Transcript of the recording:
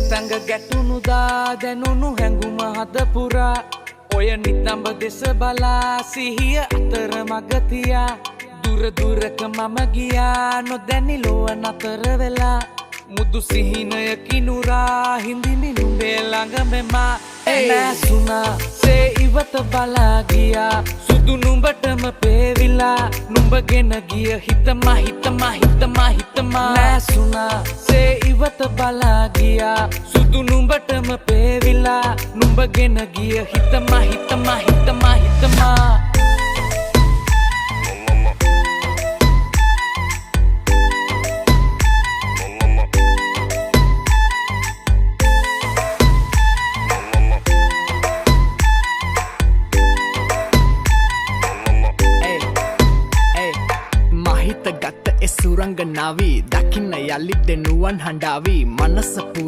තඟ ගැටුණු දා දැනුණු හැඟුම හද පුරා ඔය නිතඹ දෙස බලා සිහිය අතර මග තියා දුර දුරක මම ගියා නොදැනි ලොව නතර වෙලා මුදු සිහිනය කිනුරා හිඳිමි නුඹේ ළඟ මෙමා නැසුණා සේ ඉවත බලා ගියා සුදු නුඹටම පේවිලා නුඹගෙන ගිය හිතමා නැසුණා සේ ඉවත බලා ගියා සුදු නුඹටම පේවිලා නුඹගෙන ගිය හිතමා ගත එ සුරංගනාවී දකින්න යළි දෙනුවන් හඬාවී මනස පුර